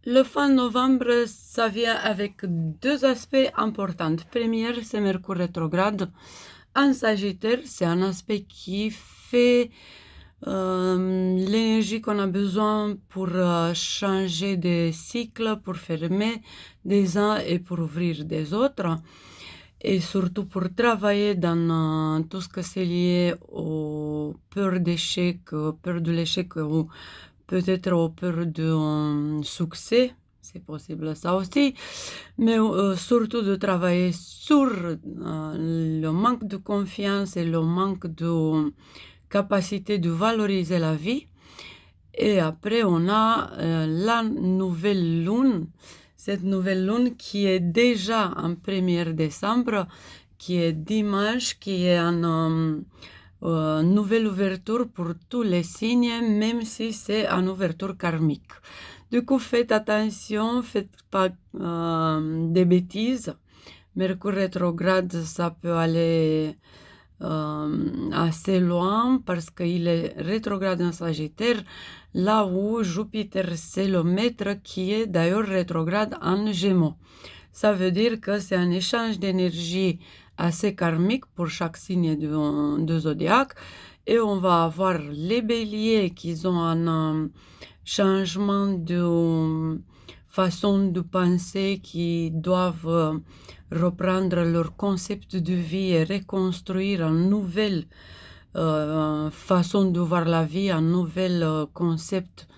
Le fin novembre, ça vient avec deux aspects importants. Premier, c'est Mercure rétrograde. En Sagittaire, c'est un aspect qui fait l'énergie qu'on a besoin pour changer de cycle, pour fermer des uns et pour ouvrir des autres. Et surtout pour travailler dans tout ce que c'est lié aux peurs d'échec, peur de l'échec ou peut-être aux peurs de succès. C'est possible ça aussi, mais surtout de travailler sur le manque de confiance et le manque de capacité de valoriser la vie. Et après, on a la nouvelle lune, cette nouvelle lune qui est déjà en 1er décembre, qui est dimanche, qui est une nouvelle ouverture pour tous les signes, même si c'est une ouverture karmique. Du coup, faites attention, faites pas des bêtises. Mercure rétrograde, ça peut aller assez loin parce qu'il est rétrograde en Sagittaire, là où Jupiter, c'est le maître qui est d'ailleurs rétrograde en Gémeaux. Ça veut dire que c'est un échange d'énergie assez karmique pour chaque signe de zodiaque. Et on va avoir les béliers qui ont un changement de façon de penser, qui doivent reprendre leur concept de vie et reconstruire une nouvelle façon de voir la vie, un nouvel concept,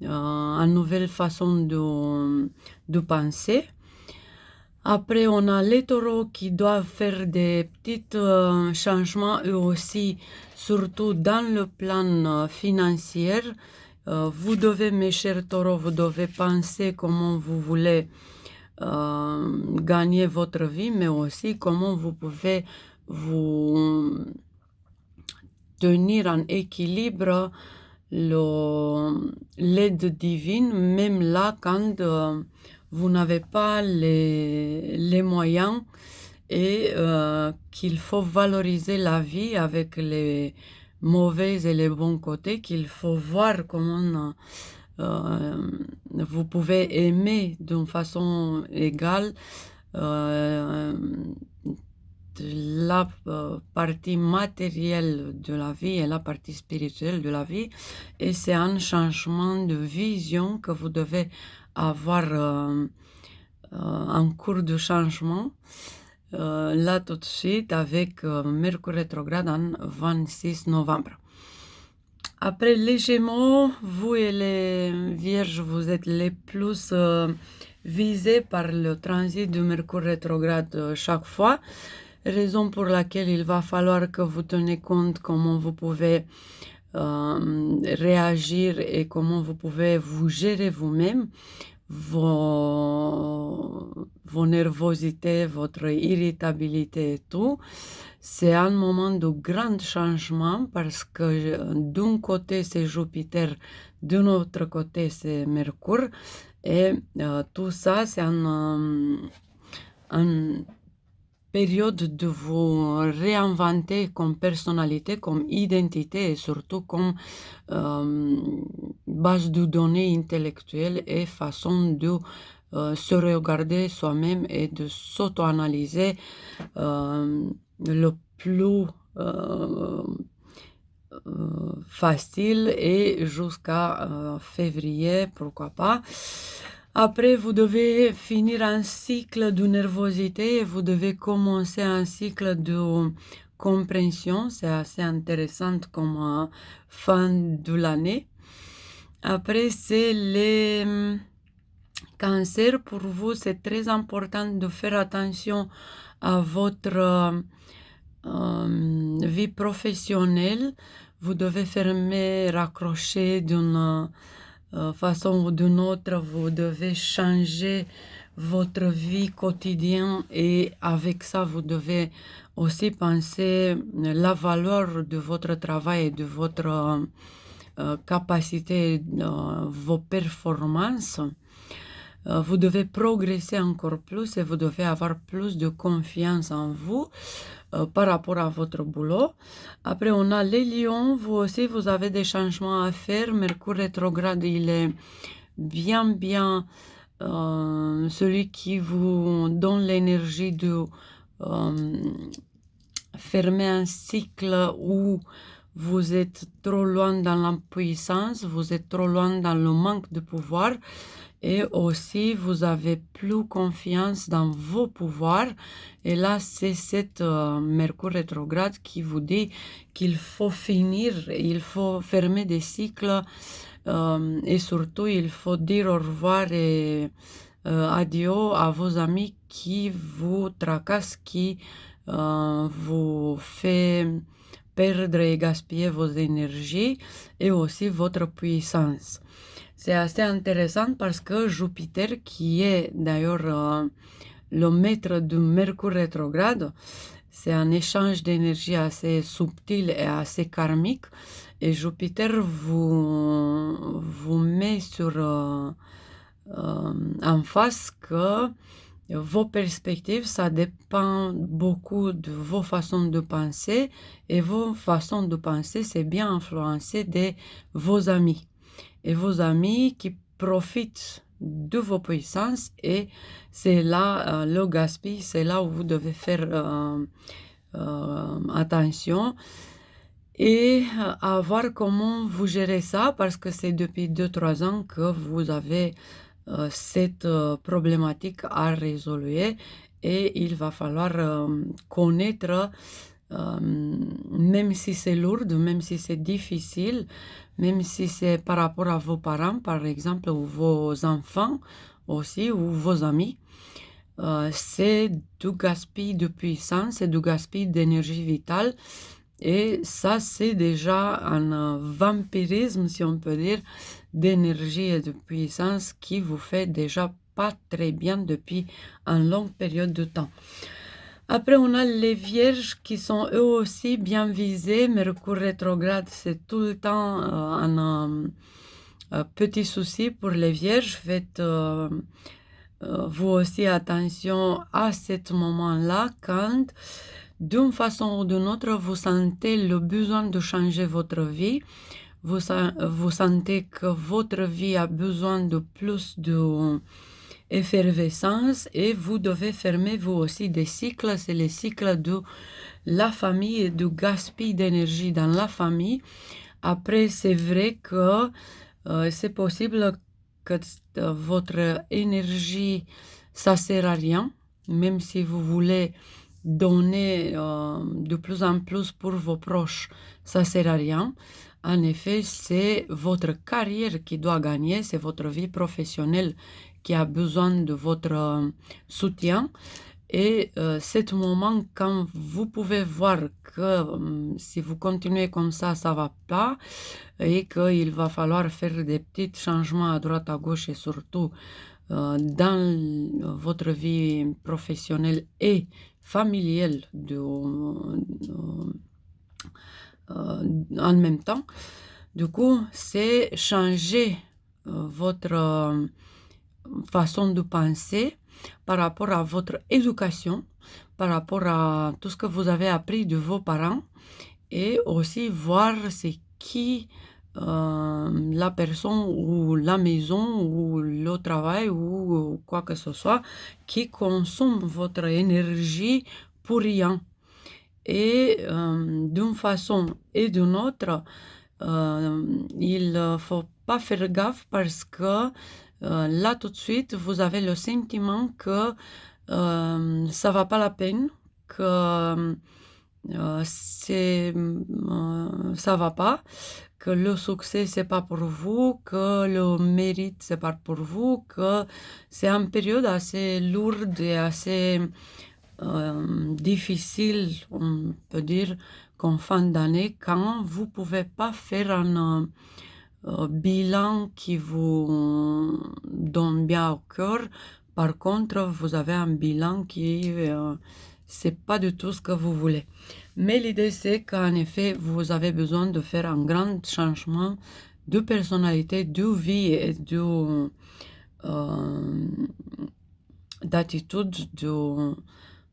une nouvelle façon de penser. Après, on a les taureaux qui doivent faire des petits changements eux aussi, surtout dans le plan financier. Vous devez, mes chers taureaux, vous devez penser comment vous voulez gagner votre vie, mais aussi comment vous pouvez vous tenir en équilibre l'aide divine, même là quand vous n'avez pas les moyens et qu'il faut valoriser la vie avec les mauvais et les bons côtés, qu'il faut voir comment vous pouvez aimer d'une façon égale la partie matérielle de la vie et la partie spirituelle de la vie. Et c'est un changement de vision que vous devez avoir en cours de changement. Là tout de suite avec Mercure rétrograde en 26 novembre. Après les Gémeaux, vous et les Vierges, vous êtes les plus visés par le transit de Mercure rétrograde chaque fois. Raison pour laquelle il va falloir que vous tenez compte comment vous pouvez réagir et comment vous pouvez vous gérer vous-même, vos nervosités, votre irritabilité et tout. C'est un moment de grand changement parce que d'un côté c'est Jupiter, d'un autre côté c'est Mercure et tout ça c'est une période de vous réinventer comme personnalité, comme identité et surtout comme base de données intellectuelles et façon de se regarder soi-même et de s'auto-analyser le plus facile et jusqu'à février, pourquoi pas. Après, vous devez finir un cycle de nervosité et vous devez commencer un cycle de compréhension. C'est assez intéressant comme fin de l'année. Après, c'est les cancers. Pour vous, c'est très important de faire attention à votre vie professionnelle. Vous devez fermer, raccrocher d'une façon ou d'une autre. Vous devez changer votre vie quotidienne et avec ça, vous devez aussi penser la valeur de votre travail et de votre capacité, vos performances. Vous devez progresser encore plus et vous devez avoir plus de confiance en vous par rapport à votre boulot. Après, on a les lions. Vous aussi, vous avez des changements à faire. Mercure rétrograde, il est bien celui qui vous donne l'énergie de fermer un cycle où vous êtes trop loin dans l'impuissance, vous êtes trop loin dans le manque de pouvoir et aussi vous avez plus confiance dans vos pouvoirs. Et là, c'est cette Mercure rétrograde qui vous dit qu'il faut finir, il faut fermer des cycles et surtout il faut dire au revoir et adieu à vos amis qui vous tracassent, qui vous fait perdre et gaspiller vos énergies et aussi votre puissance. C'est assez intéressant parce que Jupiter, qui est d'ailleurs le maître du Mercure rétrograde, c'est un échange d'énergie assez subtil et assez karmique. Et Jupiter vous met sur en face que vos perspectives, ça dépend beaucoup de vos façons de penser et vos façons de penser, c'est bien influencé de vos amis. Et vos amis qui profitent de vos puissances et c'est là le gaspille, c'est là où vous devez faire attention et à voir comment vous gérez ça parce que c'est depuis 2-3 ans que vous avez cette problématique à résoudre et il va falloir connaître, même si c'est lourd, même si c'est difficile, même si c'est par rapport à vos parents, par exemple, ou vos enfants aussi, ou vos amis, c'est du gaspille de puissance, c'est du gaspille d'énergie vitale. Et ça, c'est déjà un vampirisme, si on peut dire, d'énergie et de puissance qui vous fait déjà pas très bien depuis une longue période de temps. Après, on a les vierges qui sont eux aussi bien visés. Mercure rétrograde, c'est tout le temps un petit souci pour les vierges. Faites vous aussi attention à ce moment-là quand d'une façon ou d'une autre, vous sentez le besoin de changer votre vie. Vous sentez que votre vie a besoin de plus d'effervescence et vous devez fermer vous aussi des cycles. C'est les cycles de la famille et du gaspillage d'énergie dans la famille. Après, c'est vrai que c'est possible que votre énergie, ça sert à rien, même si vous voulez donner de plus en plus pour vos proches, ça sert à rien. En effet, c'est votre carrière qui doit gagner, c'est votre vie professionnelle qui a besoin de votre soutien. Et ce moment, quand vous pouvez voir que si vous continuez comme ça ne va pas et qu'il va falloir faire des petits changements à droite, à gauche et surtout dans votre vie professionnelle et familiale en même temps. Du coup, c'est changer votre façon de penser par rapport à votre éducation, par rapport à tout ce que vous avez appris de vos parents et aussi voir c'est qui la personne ou la maison ou le travail ou quoi que ce soit qui consomme votre énergie pour rien. Et d'une façon et d'une autre, il ne faut pas faire gaffe parce que là tout de suite, vous avez le sentiment que ça ne va pas la peine, que ça va pas, que le succès c'est pas pour vous, que le mérite c'est pas pour vous, que c'est une période assez lourde et assez difficile, on peut dire, qu'en fin d'année, quand vous pouvez pas faire un bilan qui vous donne bien au cœur. Par contre, vous avez un bilan qui c'est pas du tout ce que vous voulez. Mais l'idée c'est qu'en effet, vous avez besoin de faire un grand changement de personnalité, de vie et d'attitude,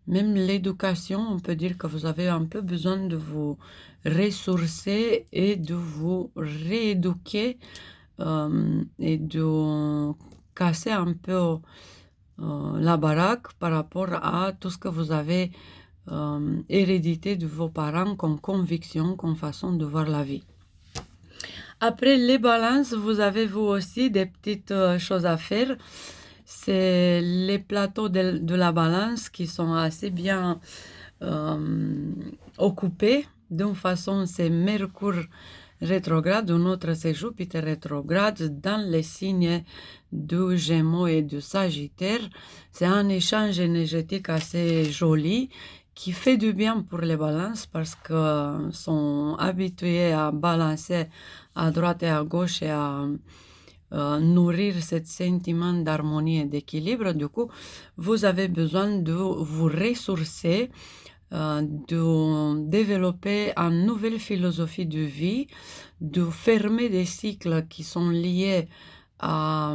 même l'éducation. On peut dire que vous avez un peu besoin de vous ressourcer et de vous rééduquer et de casser un peu la baraque par rapport à tout ce que vous avez hérédité de vos parents comme conviction, comme façon de voir la vie. Après les balances, vous avez vous aussi des petites choses à faire. C'est les plateaux de la balance qui sont assez bien occupés. D'une façon, c'est Mercure rétrograde, d'une autre, c'est Jupiter rétrograde dans les signes du Gémeaux et du Sagittaire. C'est un échange énergétique assez joli qui fait du bien pour les balances parce qu'ils sont habitués à balancer à droite et à gauche et à nourrir ce sentiment d'harmonie et d'équilibre. Du coup, vous avez besoin de vous ressourcer, de développer une nouvelle philosophie de vie, de fermer des cycles qui sont liés à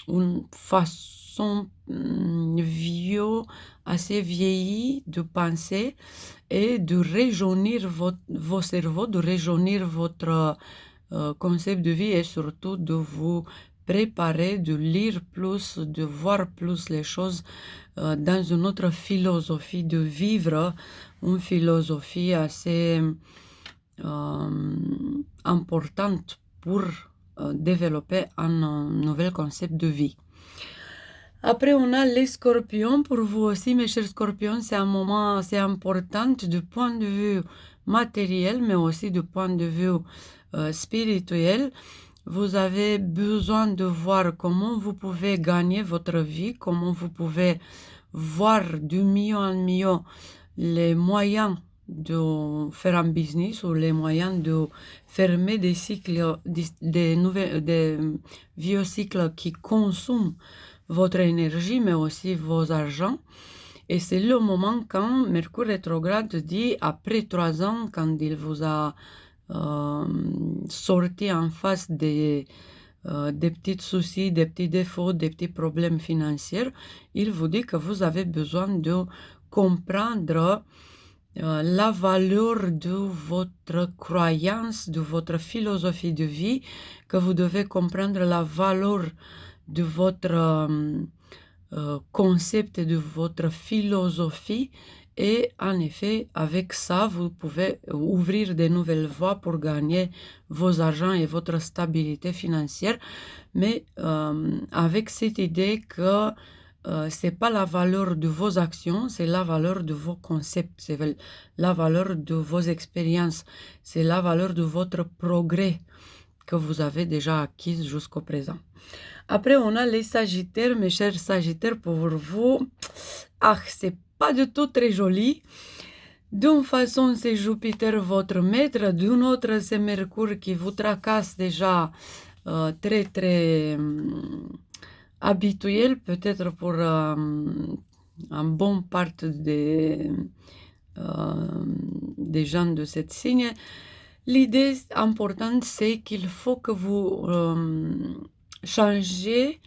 une façon assez vieillie de penser et de rajeunir vos cerveaux, de rajeunir votre concept de vie et surtout de vous préparer, de lire plus, de voir plus les choses dans une autre philosophie de vivre, une philosophie assez importante pour développer un nouvel concept de vie. Après, on a les scorpions. Pour vous aussi, mes chers scorpions, c'est un moment assez important du point de vue matériel, mais aussi du point de vue spirituel. Vous avez besoin de voir comment vous pouvez gagner votre vie, comment vous pouvez voir du mieux en mieux les moyens de faire un business ou les moyens de fermer des cycles, des vieux cycles qui consomment votre énergie, mais aussi vos argents. Et c'est le moment quand Mercure rétrograde dit, après 3 ans, quand il vous a sorti en face des petits soucis, des petits défauts, des petits problèmes financiers, il vous dit que vous avez besoin de comprendre la valeur de votre croyance, de votre philosophie de vie, que vous devez comprendre la valeur de votre concept, de votre philosophie. Et en effet, avec ça, vous pouvez ouvrir de nouvelles voies pour gagner vos argents et votre stabilité financière, mais avec cette idée que c'est pas la valeur de vos actions, c'est la valeur de vos concepts, c'est la valeur de vos expériences, c'est la valeur de votre progrès que vous avez déjà acquis jusqu'au présent. Après, on a les Sagittaires, mes chers Sagittaires, pour vous. Ah, c'est pas du tout très joli. D'une façon, c'est Jupiter votre maître, d'une autre, c'est Mercure qui vous tracasse déjà très, très habituel, peut-être pour un bon part des gens de cette signe. L'idée importante, c'est qu'il faut que vous changez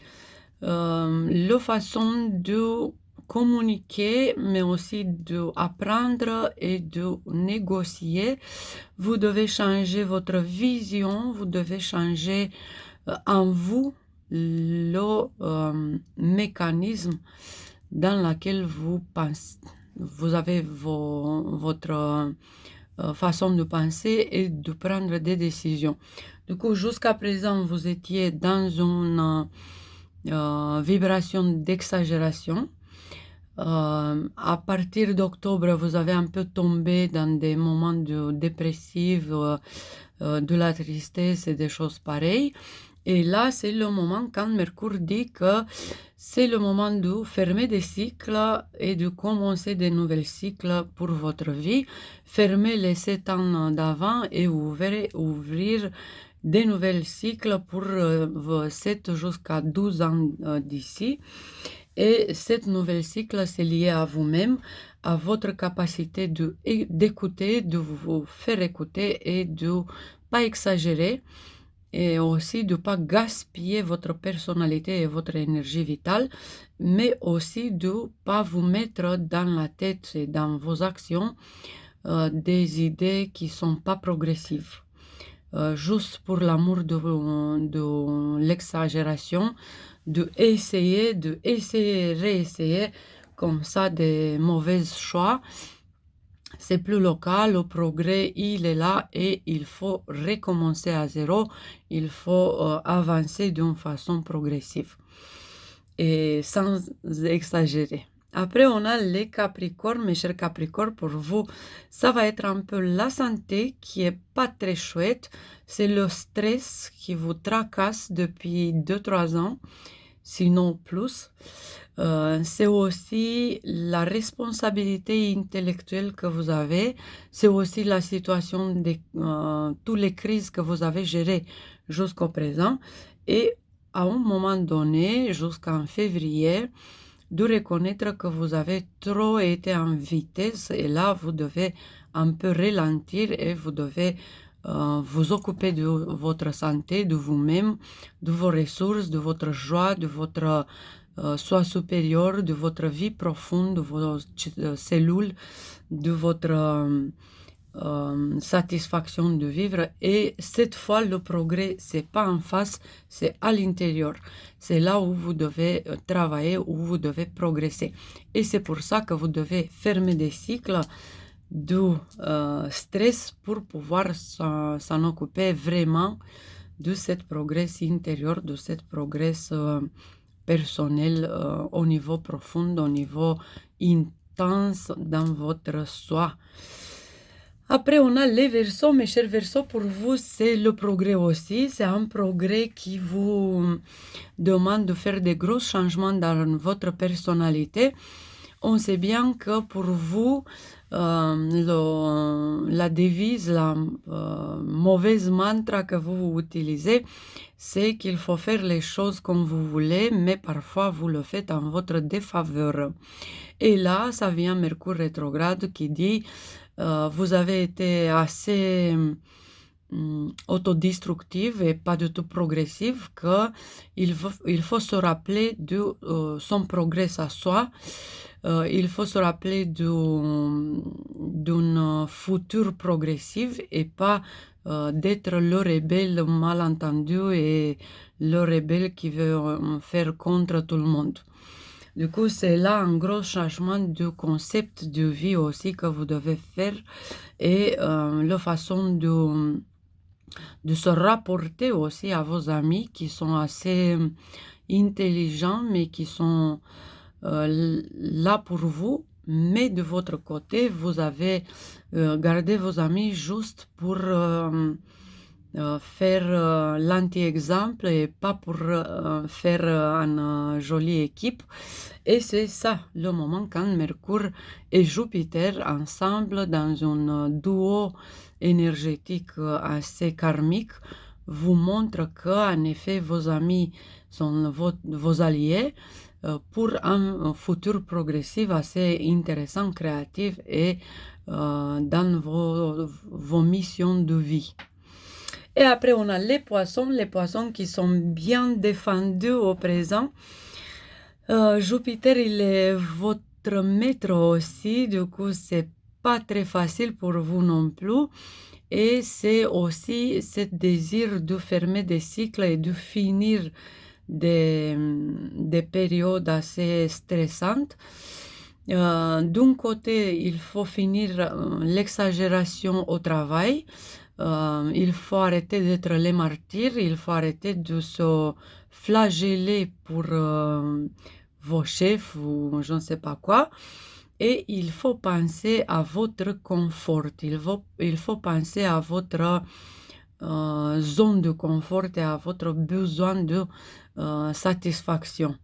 la façon de communiquer, mais aussi d'apprendre et de négocier. Vous devez changer votre vision, vous devez changer en vous le mécanisme dans lequel vous pensez. Vous avez votre façon de penser et de prendre des décisions. Du coup, jusqu'à présent, vous étiez dans une vibration d'exagération. À partir d'octobre, vous avez un peu tombé dans des moments dépressifs, de la tristesse et des choses pareilles. Et là, c'est le moment quand Mercure dit que c'est le moment de fermer des cycles et de commencer de nouveaux cycles pour votre vie. Fermer les 7 ans d'avant et ouvrir des nouveaux cycles pour 7 jusqu'à 12 ans d'ici. Et cette nouvelle cycle, c'est lié à vous-même, à votre capacité d'écouter, de vous faire écouter et de ne pas exagérer. Et aussi de ne pas gaspiller votre personnalité et votre énergie vitale, mais aussi de ne pas vous mettre dans la tête et dans vos actions des idées qui ne sont pas progressives. juste pour l'amour de l'exagération, de essayer, réessayer, comme ça, des mauvais choix. C'est plus local, le progrès, il est là et il faut recommencer à zéro, il faut avancer d'une façon progressive et sans exagérer. Après, on a les Capricornes, mes chers Capricornes, pour vous, ça va être un peu la santé qui est pas très chouette. C'est le stress qui vous tracasse depuis 2-3 ans, sinon plus. C'est aussi la responsabilité intellectuelle que vous avez. C'est aussi la situation de toutes les crises que vous avez gérées jusqu'au présent. Et à un moment donné, jusqu'en février, de reconnaître que vous avez trop été en vitesse et là, vous devez un peu ralentir et vous devez vous occuper de votre santé, de vous-même, de vos ressources, de votre joie, de votre soi supérieur, de votre vie profonde, de vos cellules, de votre satisfaction de vivre. Et cette fois, le progrès, c'est pas en face, c'est à l'intérieur. C'est là où vous devez travailler, où vous devez progresser. Et c'est pour ça que vous devez fermer des cycles de stress pour pouvoir s'en occuper vraiment de cette progrès intérieur, de cette progrès personnel au niveau profond, au niveau intense dans votre soi. Après, on a les Verseaux. Mes chers Verseaux, pour vous, c'est le progrès aussi. C'est un progrès qui vous demande de faire des gros changements dans votre personnalité. On sait bien que pour vous, la devise, la mauvaise mantra que vous utilisez, c'est qu'il faut faire les choses comme vous voulez, mais parfois vous le faites en votre défaveur. Et là, ça vient Mercure rétrograde qui dit vous avez été assez autodestructive et pas du tout progressive, qu'il faut se rappeler de son progrès à soi. Il faut se rappeler d'une future progressive et pas d'être le rebelle malentendu et le rebelle qui veut faire contre tout le monde. Du coup, c'est là un gros changement de concept de vie aussi que vous devez faire et la façon de se rapporter aussi à vos amis qui sont assez intelligents mais qui sont là pour vous. Mais de votre côté, vous avez gardé vos amis juste pour faire l'anti-exemple et pas pour faire une jolie équipe. Et c'est ça le moment quand Mercure et Jupiter ensemble dans un duo énergétique assez karmique vous montrent qu'en effet vos amis sont vos alliés pour un futur progressif assez intéressant, créatif et dans vos missions de vie. Et après, on a les poissons qui sont bien défendus au présent. Jupiter, il est votre maître aussi, du coup, c'est pas très facile pour vous non plus. Et c'est aussi ce désir de fermer des cycles et de finir des périodes assez stressantes. D'un côté, il faut finir l'exagération au travail. Il faut arrêter d'être les martyrs, il faut arrêter de se flageller pour vos chefs ou je ne sais pas quoi. Et il faut penser à votre confort, il faut penser à votre zone de confort et à votre besoin de satisfaction.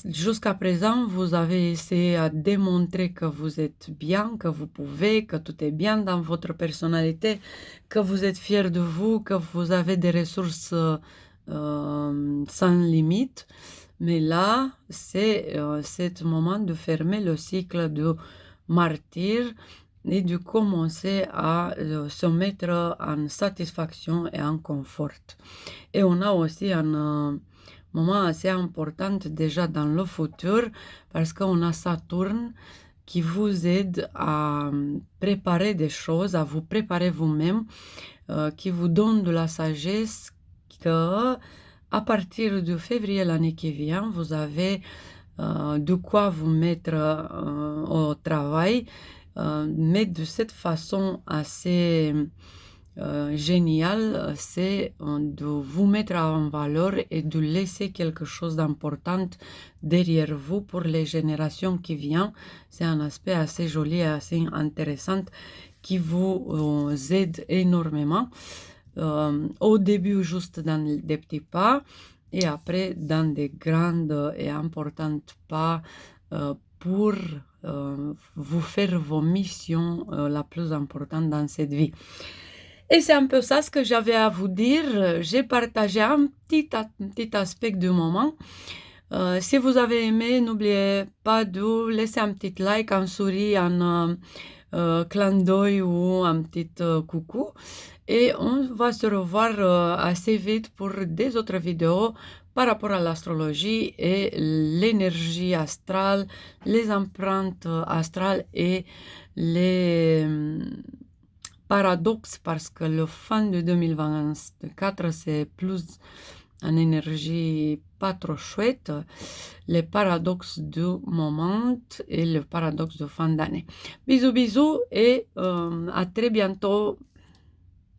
Jusqu'à présent, vous avez essayé à démontrer que vous êtes bien, que vous pouvez, que tout est bien dans votre personnalité, que vous êtes fier de vous, que vous avez des ressources sans limite. Mais là, c'est ce moment de fermer le cycle de martyr et de commencer à se mettre en satisfaction et en confort. Et on a aussi un moment assez important déjà dans le futur parce qu'on a Saturne qui vous aide à préparer des choses, à vous préparer vous-même, qui vous donne de la sagesse que à partir de février l'année qui vient, vous avez de quoi vous mettre au travail, mais de cette façon assez géniale, c'est de vous mettre en valeur et de laisser quelque chose d'important derrière vous pour les générations qui viennent. C'est un aspect assez joli et assez intéressant qui vous aide énormément. Au début, juste dans des petits pas, et après dans des grandes et importantes pas pour vous faire vos missions la plus importante dans cette vie. Et c'est un peu ça ce que j'avais à vous dire. J'ai partagé un petit aspect du moment. Si vous avez aimé, n'oubliez pas de laisser un petit like, un sourire, un clin d'œil ou un petit coucou. Et on va se revoir assez vite pour des autres vidéos par rapport à l'astrologie et l'énergie astrale, les empreintes astrales et les paradoxes, parce que le fin de 2024, c'est plus une énergie pas trop chouette, les paradoxes du moment et le paradoxe de fin d'année. Bisous, bisous et à très bientôt